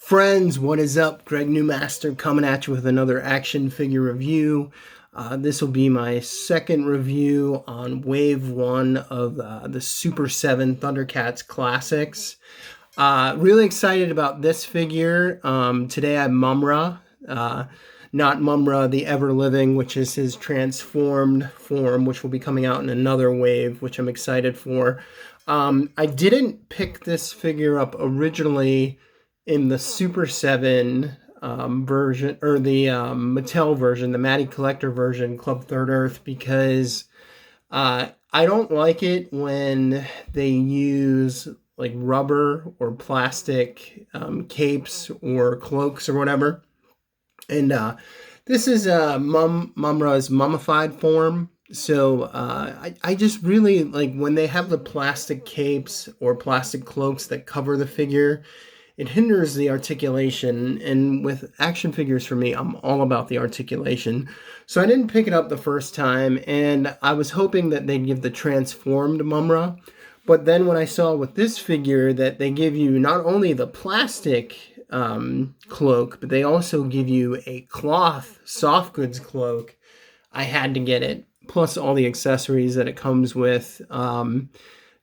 Friends, what is up? Greg Newmaster coming at you with another action figure review. This will be my second review on Wave 1 of the Super 7 Thundercats Classics. Really excited about this figure. Today I have Mumm-Ra, not Mumm-Ra the Ever-Living, which is his transformed form, which will be coming out in another wave, which I'm excited for. I didn't pick this figure up originally in the Super 7 version, or the Mattel version, the Matty Collector version, Club Third Earth, because I don't like it when they use like rubber or plastic capes or cloaks or whatever. And this is Mumm-Ra's mummified form. So I just really like when they have the plastic capes or plastic cloaks that cover the figure. It hinders the articulation, and with action figures for me, I'm all about the articulation. So I didn't pick it up the first time, and I was hoping that they'd give the transformed Mumm-Ra. But then when I saw with this figure that they give you not only the plastic cloak, but they also give you a cloth soft goods cloak, I had to get it. Plus all the accessories that it comes with.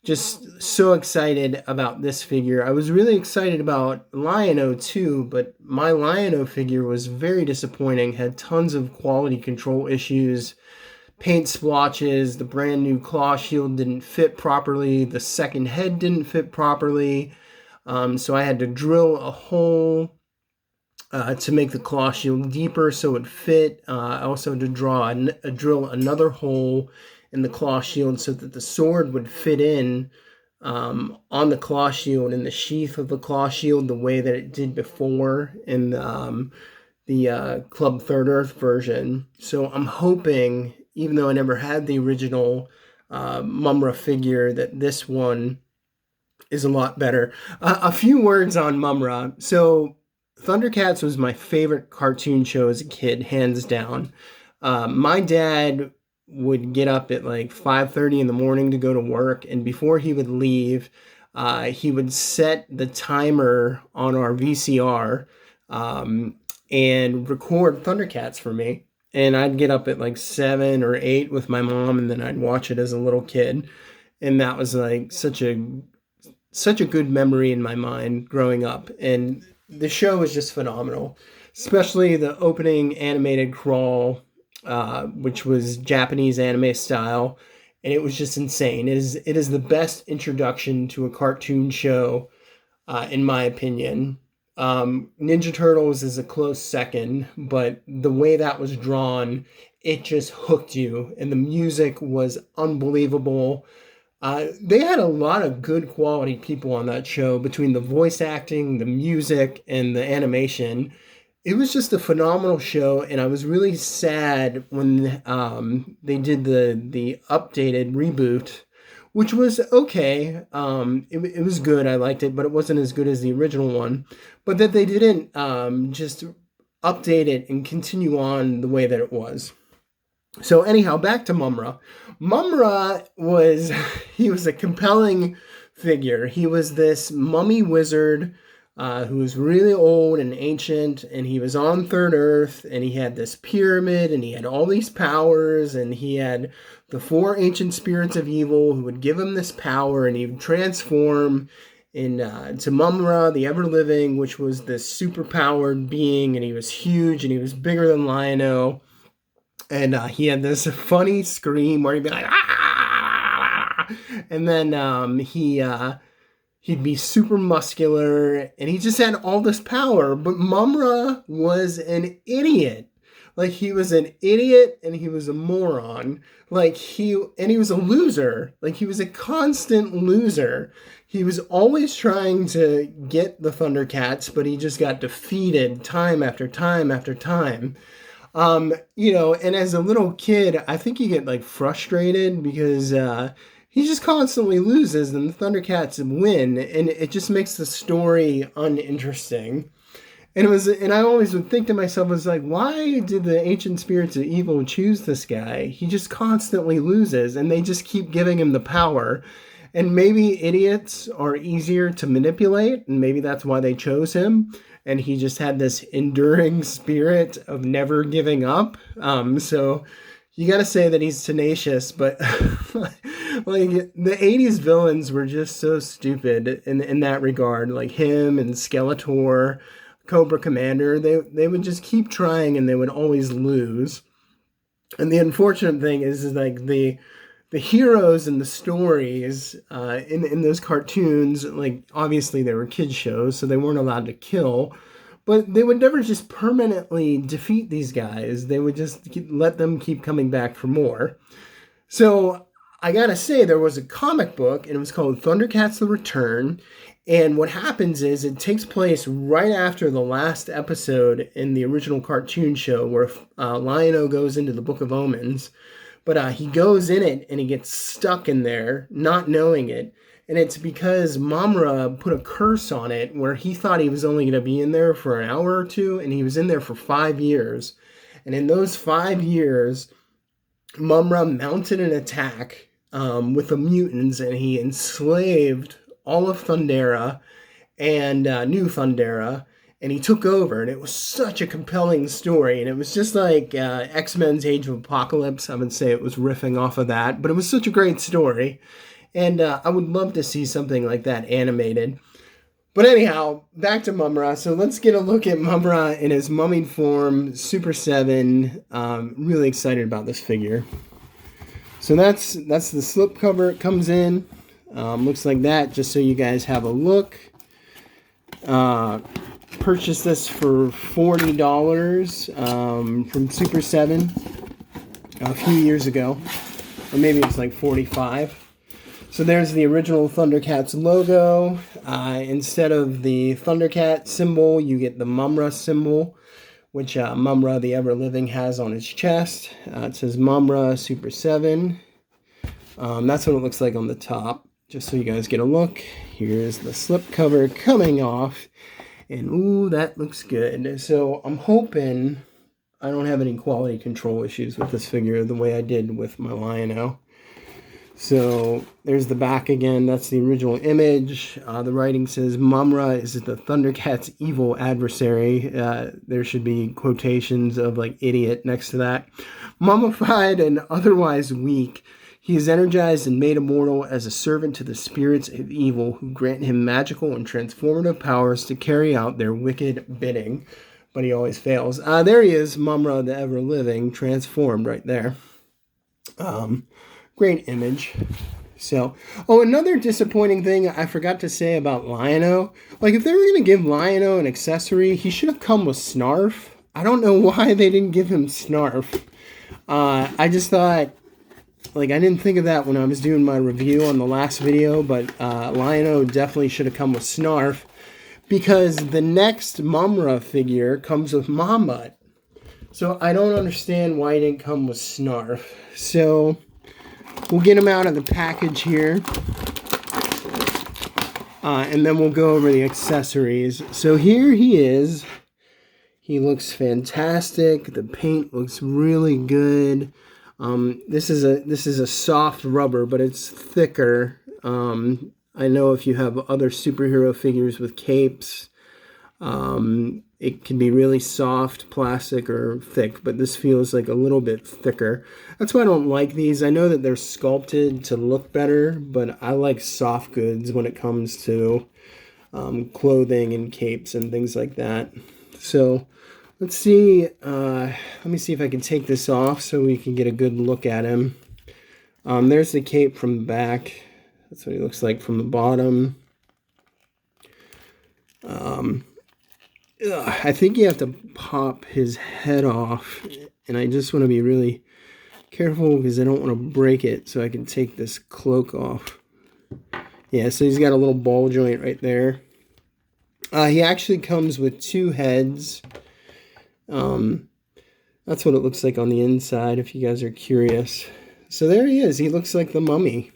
Just so excited about this figure. I was really excited about Lion-O too, but my Lion-O figure was very disappointing. Had tons of quality control issues, paint splotches, the brand new claw shield didn't fit properly, the second head didn't fit properly, so I had to drill a hole to make the claw shield deeper so it would fit. I also had to drill another hole in the claw shield so that the sword would fit in on the claw shield in the sheath of the claw shield the way that it did before in the Club Third Earth version. So I'm hoping, even though I never had the original Mumm-Ra figure, that this one is a lot better. A few words on Mumm-Ra. So Thundercats was my favorite cartoon show as a kid, hands down. My dad would get up at like 5:30 in the morning to go to work, and before he would leave, he would set the timer on our VCR and record Thundercats for me. And I'd get up at like 7 or 8 with my mom, and then I'd watch it as a little kid. And that was like such a good memory in my mind growing up. And the show was just phenomenal, especially the opening animated crawl, which was Japanese anime style, and it was just insane. It is the best introduction to a cartoon show, in my opinion. Ninja Turtles is a close second, but the way that was drawn, it just hooked you, and the music was unbelievable. They had a lot of good quality people on that show between the voice acting, the music, and the animation. It was just a phenomenal show, and I was really sad when they did the updated reboot, which was okay. It was good. I liked it, but it wasn't as good as the original one. But that they didn't just update it and continue on the way that it was. So anyhow, back to Mumm-Ra. Mumm-Ra he was a compelling figure. He was this mummy wizard who was really old and ancient, and he was on Third Earth, and he had this pyramid, and he had all these powers, and he had the 4 ancient spirits of evil who would give him this power, and he would transform to Mumm-Ra, the Ever-Living, which was this super-powered being, and he was huge, and he was bigger than Lion-O, and he had this funny scream where he'd be like, ah! And then he'd be super muscular, and he just had all this power. But Mumm-Ra was an idiot. Like, he was an idiot, and he was a moron. And he was a loser. Like, he was a constant loser. He was always trying to get the Thundercats, but he just got defeated time after time after time. And as a little kid, I think you get, like, frustrated because he just constantly loses, and the Thundercats win, and it just makes the story uninteresting. And I always would think to myself, I was like, why did the ancient spirits of evil choose this guy? He just constantly loses, and they just keep giving him the power. And maybe idiots are easier to manipulate, and maybe that's why they chose him. And he just had this enduring spirit of never giving up. So you got to say that he's tenacious, but like the 80s villains were just so stupid in that regard. Like him and Skeletor, Cobra Commander, they would just keep trying and they would always lose. And the unfortunate thing is like the heroes and the stories in those cartoons, like obviously they were kids shows, so they weren't allowed to kill, but they would never just permanently defeat these guys. They would just let them keep coming back for more. So I gotta say, there was a comic book, and it was called Thundercats: The Return. And what happens is it takes place right after the last episode in the original cartoon show where Lion-O goes into the Book of Omens. But he goes in it and he gets stuck in there, not knowing it. And it's because Mumm-Ra put a curse on it where he thought he was only going to be in there for an hour or two, and he was in there for 5 years. And in those 5 years, Mumm-Ra mounted an attack with the mutants, and he enslaved all of Thundera and New Thundera, and he took over, and it was such a compelling story, and it was just like X-Men's Age of Apocalypse. I would say it was riffing off of that, but it was such a great story, and I would love to see something like that animated. But anyhow, back to Mumm-Ra. So let's get a look at Mumm-Ra in his mummied form, Super 7. Really excited about this figure. So that's the slipcover it comes in. Looks like that, just so you guys have a look. Purchased this for $40 from Super 7 a few years ago. Or maybe it's like $45. So there's the original Thundercats logo. Instead of the Thundercat symbol, you get the Mumm-Ra symbol, which Mumm-Ra the Ever-Living has on his chest. It says Mumm-Ra Super 7. That's what it looks like on the top. Just so you guys get a look. Here's the slipcover coming off. And ooh, that looks good. So I'm hoping I don't have any quality control issues with this figure the way I did with my Lion-O. So there's the back again. That's the original image. The writing says Mumm-Ra is the Thundercats' evil adversary. There should be quotations of like idiot next to that. Mummified and otherwise weak, he is energized and made immortal as a servant to the spirits of evil who grant him magical and transformative powers to carry out their wicked bidding. But he always fails. There he is, Mumm-Ra the Ever-Living, transformed right there. Great image. So, another disappointing thing I forgot to say about Lion-O. Like, if they were going to give Lion-O an accessory, he should have come with Snarf. I don't know why they didn't give him Snarf. I just thought, like, I didn't think of that when I was doing my review on the last video, but Lion-O definitely should have come with Snarf, because the next Mumm-Ra figure comes with Mahmut. So I don't understand why he didn't come with Snarf. So we'll get him out of the package here. And then we'll go over the accessories. So here he is. He looks fantastic. The paint looks really good. This is a soft rubber, but it's thicker. I know if you have other superhero figures with capes, it can be really soft plastic or thick, but this feels like a little bit thicker. That's why I don't like these. I know that they're sculpted to look better, but I like soft goods when it comes to clothing and capes and things like that. So let's see. Let me see if I can take this off so we can get a good look at him. There's the cape from the back. That's what he looks like from the bottom. I think you have to pop his head off, and I just want to be really careful because I don't want to break it, so I can take this cloak off. Yeah, so he's got a little ball joint right there. He actually comes with 2 heads. That's what it looks like on the inside, if you guys are curious. So there he is. He looks like the mummy.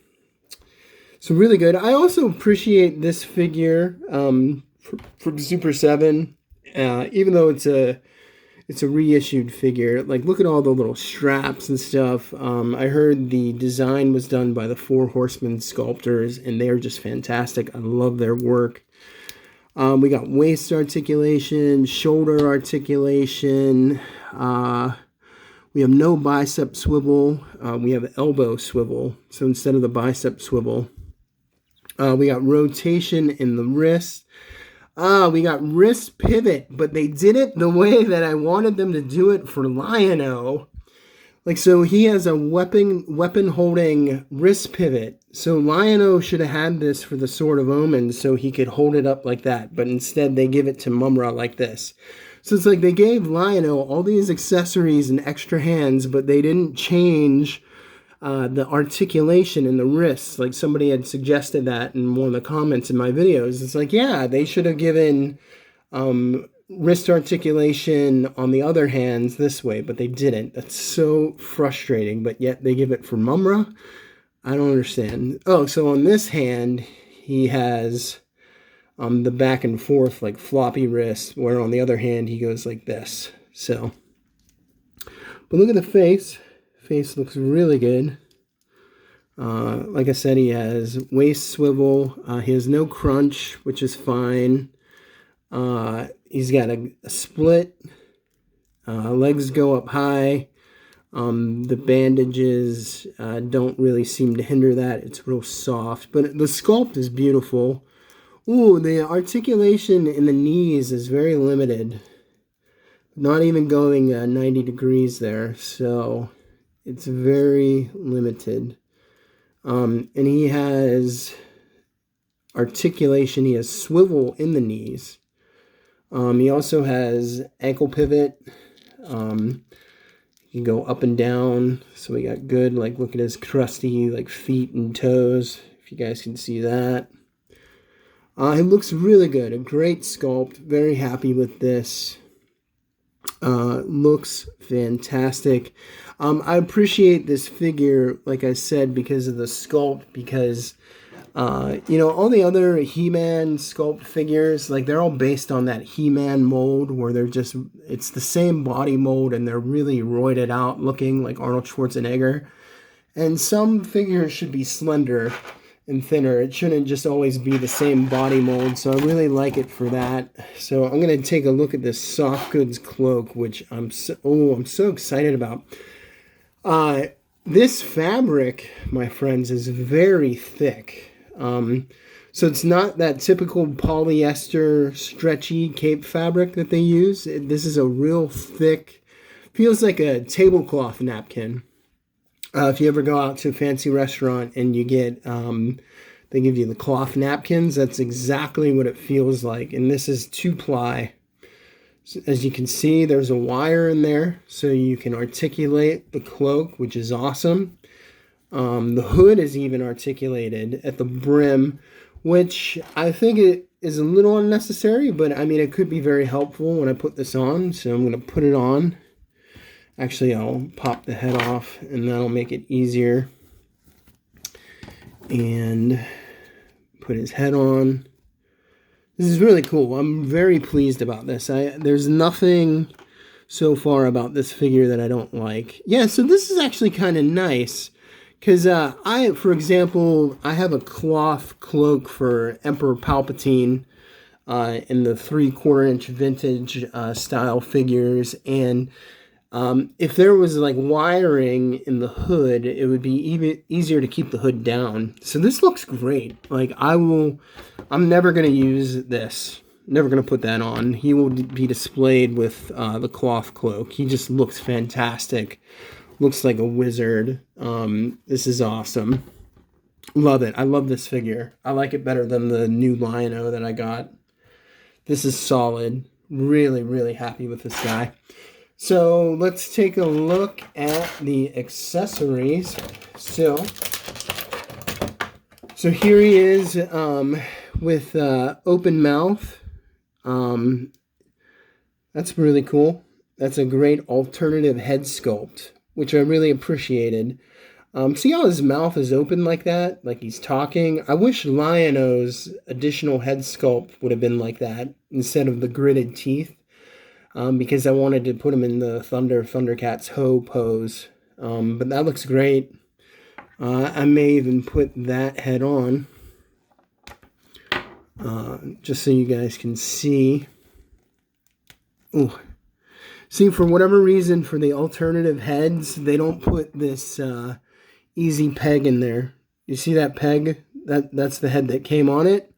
So really good. I also appreciate this figure from Super 7. Even though it's it's a reissued figure. Like, look at all the little straps and stuff. I heard the design was done by the Four Horsemen sculptors, and they're just fantastic. I love their work. We got waist articulation, shoulder articulation. We have no bicep swivel. We have elbow swivel. So instead of the bicep swivel, we got rotation in the wrist. We got wrist pivot, but they did it the way that I wanted them to do it for Lion-O. Like, so he has a weapon holding wrist pivot. So Lion-O should have had this for the Sword of Omen so he could hold it up like that. But instead they give it to Mumm-Ra like this. So it's like they gave Lion-O all these accessories and extra hands, but they didn't change the articulation in the wrists. Like, somebody had suggested that in one of the comments in my videos. It's like, yeah, they should have given wrist articulation on the other hands this way, but they didn't. That's so frustrating, but yet they give it for Mumm-Ra. I don't understand. Oh, so on this hand, he has the back and forth, like floppy wrist, where on the other hand, he goes like this. So, but look at the face. Face looks really good. Like I said, he has waist swivel. He has no crunch, which is fine. He's got a split. Legs go up high. The bandages don't really seem to hinder that. It's real soft, but the sculpt is beautiful. Ooh, the articulation in the knees is very limited. Not even going 90 degrees there, so it's very limited. And he has articulation. He has swivel in the knees. He also has ankle pivot. You can go up and down. So we got good, like, look at his crusty, like, feet and toes, if you guys can see that. It looks really good. A great sculpt. Very happy with this. Looks fantastic. I appreciate this figure, like I said, because of the sculpt, because you know, all the other He-Man sculpt figures, like, they're all based on that He-Man mold where they're just, it's the same body mold and they're really roided out looking like Arnold Schwarzenegger. And some figures should be slender and thinner. It shouldn't just always be the same body mold, so I really like it for that. So I'm going to take a look at this soft goods cloak, which I'm so excited about. This fabric, my friends, is very thick. So it's not that typical polyester stretchy cape fabric that they use. This is a real thick, feels like a tablecloth napkin. If you ever go out to a fancy restaurant and you get, they give you the cloth napkins, that's exactly what it feels like. And this is 2-ply. So as you can see, there's a wire in there so you can articulate the cloak, which is awesome. The hood is even articulated at the brim, which I think it is a little unnecessary, but I mean, it could be very helpful when I put this on. So I'm going to put it on. Actually, I'll pop the head off and that'll make it easier. And put his head on. This is really cool. I'm very pleased about this. There's nothing so far about this figure that I don't like. Yeah, so this is actually kind of nice. Because for example, I have a cloth cloak for Emperor Palpatine in the 3/4-inch vintage style figures. And if there was like wiring in the hood, it would be even easier to keep the hood down. So this looks great. Like, I'm never going to use this. Never going to put that on. He will be displayed with the cloth cloak. He just looks fantastic. Looks like a wizard. This is awesome. Love it. I love this figure. I like it better than the new Lion-O that I got. This is solid. Really, really happy with this guy. So let's take a look at the accessories. So here he is with open mouth. That's really cool. That's a great alternative head sculpt, which I really appreciated. See how his mouth is open like that? Like he's talking? I wish Lion-O's additional head sculpt would have been like that instead of the gritted teeth. because I wanted to put him in the Thundercats Ho pose. But that looks great. I may even put that head on, just so you guys can see. Ooh. See, for whatever reason, for the alternative heads, they don't put this easy peg in there. You see that peg? That's the head that came on it.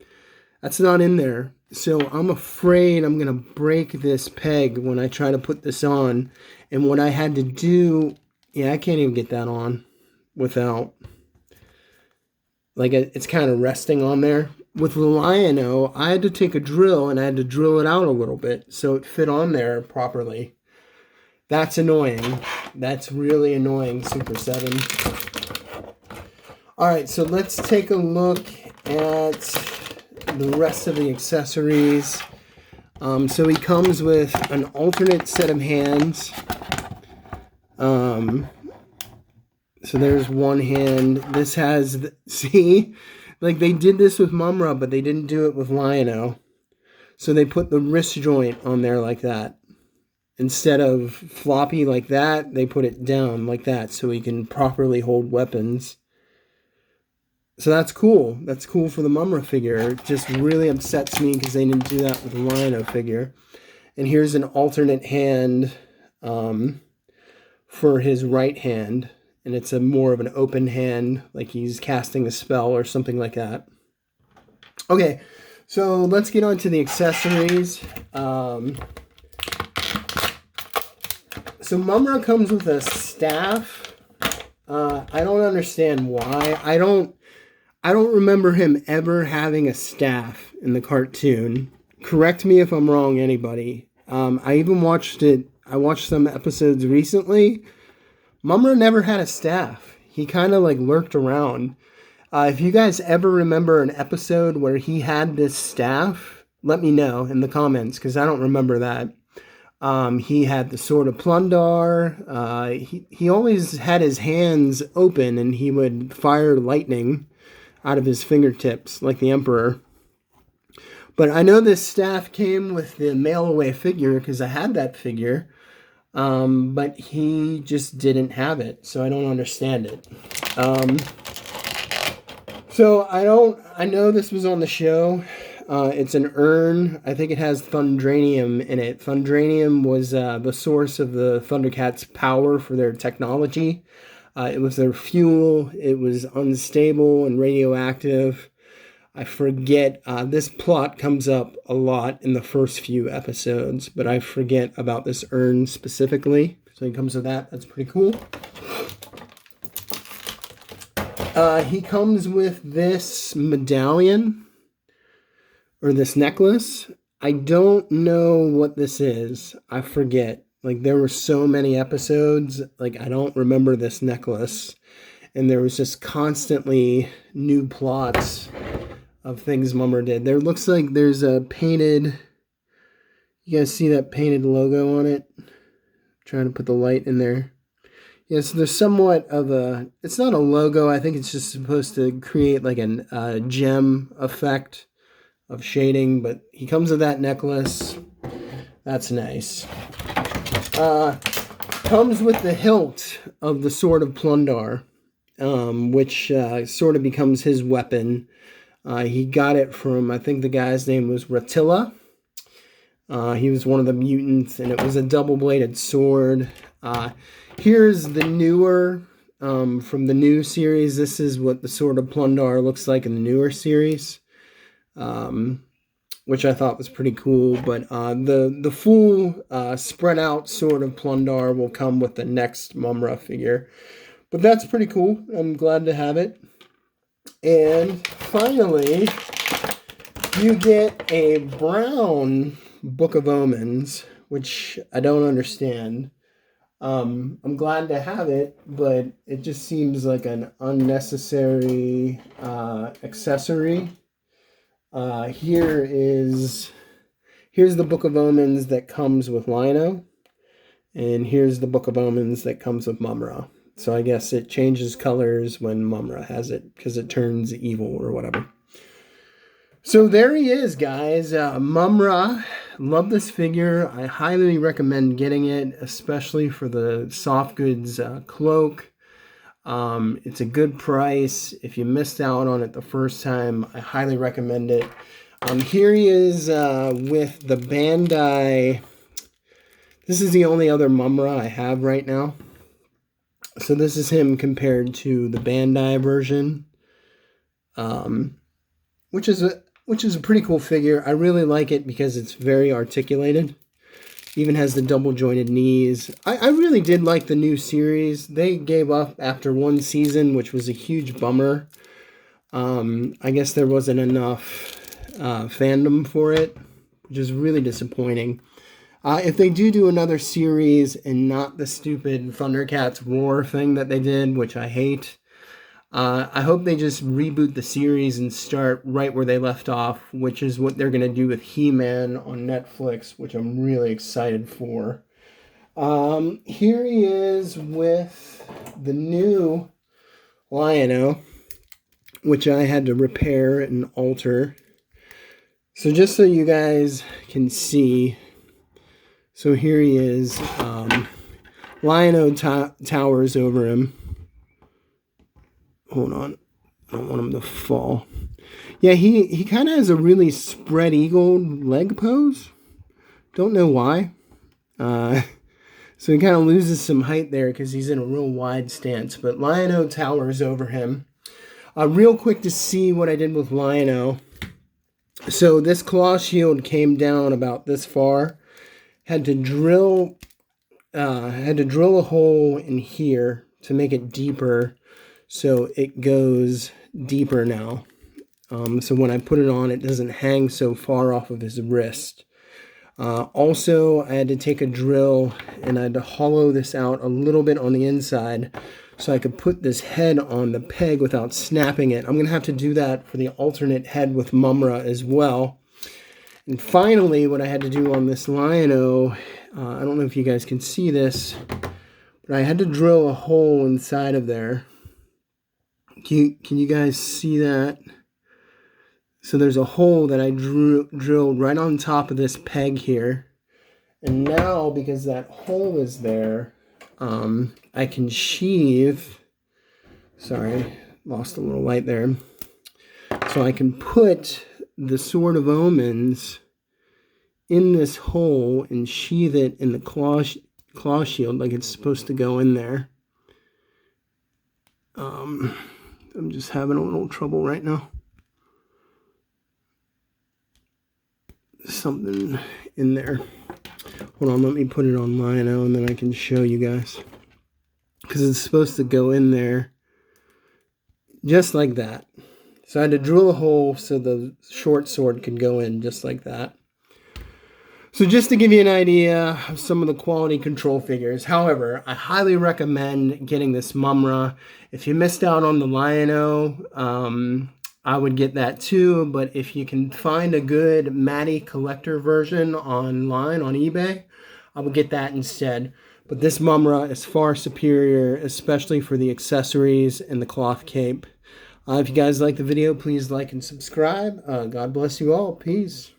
That's not in there. So I'm afraid I'm going to break this peg when I try to put this on. And what I had to do, yeah, I can't even get that on without, like, it's kind of resting on there. With the Lion-O, I had to take a drill and I had to drill it out a little bit so it fit on there properly. That's annoying. That's really annoying, Super 7. Alright, so let's take a look at the rest of the accessories. So he comes with an alternate set of hands. So there's one hand. This has, see? Like, they did this with Mumm-Ra, but they didn't do it with Lion-O. So they put the wrist joint on there like that. Instead of floppy like that, they put it down like that so he can properly hold weapons. So that's cool. That's cool for the Mumm-Ra figure. It just really upsets me because they didn't do that with the Lion-O figure. And here's an alternate hand for his right hand. And it's a more of an open hand, like he's casting a spell or something like that. Okay, so let's get on to the accessories. So Mumm-Ra comes with a staff. I don't understand why. I don't remember him ever having a staff in the cartoon. Correct me if I'm wrong, anybody. I even watched it. I watched some episodes recently. Mumm-Ra never had a staff. He kind of like lurked around. If you guys ever remember an episode where he had this staff, let me know in the comments because I don't remember that. He had the Sword of Plundar. He always had his hands open and he would fire lightning out of his fingertips like the Emperor. But I know this staff came with the mail-away figure because I had that figure. But he just didn't have it, so I don't understand it. So I know this was on the show. It's an urn. I think it has Thundranium in it. Thundranium was the source of the Thundercats' power for their technology. It was their fuel. It was unstable and radioactive. I forget. This plot comes up a lot in the first few episodes, but I forget about this urn specifically. So he comes with that. That's pretty cool. He comes with this medallion. Or this necklace. I don't know what this is. I forget. Like, there were so many episodes. Like, I don't remember this necklace. And there was just constantly new plots of things Mumm-Ra did. There looks like there's a painted... You guys see that painted logo on it? I'm trying to put the light in there. Yeah, so there's somewhat of a... It's not a logo. I think it's just supposed to create like a gem effect of shading, but he comes with that necklace. That's nice. Comes with the hilt of the Sword of Plundar, which sort of becomes his weapon. He got it from, I think the guy's name was Ratilla. He was one of the mutants, and it was a double-bladed sword. Here's the newer, from the new series. This is what the Sword of Plundar looks like in the newer series. Which I thought was pretty cool, but the full spread out Sword of Plundar will come with the next Mumm-Ra figure. But that's pretty cool. I'm glad to have it. And finally, you get a brown Book of Omens, which I don't understand. I'm glad to have it, but it just seems like an unnecessary accessory. Here's the Book of Omens that comes with Lion-O, and here's the Book of Omens that comes with Mumm-Ra. So I guess it changes colors when Mumm-Ra has it, because it turns evil or whatever. So there he is, guys. Mumm-Ra, love this figure. I highly recommend getting it, especially for the soft goods cloak. It's a good price. If you missed out on it the first time, I highly recommend it. Here he is with the Bandai. This is the only other Mumm-Ra I have right now. So this is him compared to the Bandai version, which is a pretty cool figure. I really like it because it's very articulated. Even has the double jointed knees. I really did like the new series. They gave up after one season, which was a huge bummer. I guess there wasn't enough fandom for it, which is really disappointing. If they do another series and not the stupid Thundercats Roar thing that they did, which I hate, I hope they just reboot the series and start right where they left off, which is what they're going to do with He-Man on Netflix, which I'm really excited for. Here he is with the new Lion-O, which I had to repair and alter. So just so you guys can see, so here he is. Lion-O towers over him. Hold on. I don't want him to fall. Yeah, he kind of has a really spread eagle leg pose. Don't know why. So he kind of loses some height there because he's in a real wide stance. But Lion-O towers over him. Real quick to see what I did with Lion-O. So this claw shield came down about this far. Had to drill a hole in here to make it deeper, so it goes deeper now. So when I put it on, it doesn't hang so far off of his wrist. Also, I had to take a drill and I had to hollow this out a little bit on the inside so I could put this head on the peg without snapping it. I'm going to have to do that for the alternate head with Mumm-Ra as well. And finally, what I had to do on this Lion-O, I don't know if you guys can see this, but I had to drill a hole inside of there. Can you guys see that? So there's a hole that I drilled right on top of this peg here. And now, because that hole is there, I can sheave, sorry, lost a little light there. So I can put the Sword of Omens in this hole and sheathe it in the claw shield like it's supposed to go in there. I'm just having a little trouble right now. Something in there. Hold on, let me put it on Lion-O and then I can show you guys. Because it's supposed to go in there just like that. So I had to drill a hole so the short sword could go in just like that. So just to give you an idea of some of the quality control figures. However, I highly recommend getting this Mumm-Ra. If you missed out on the Lion-O, I would get that too. But if you can find a good Matty collector version online on eBay, I would get that instead. But this Mumm-Ra is far superior, especially for the accessories and the cloth cape. If you guys like the video, please like and subscribe. God bless you all. Peace.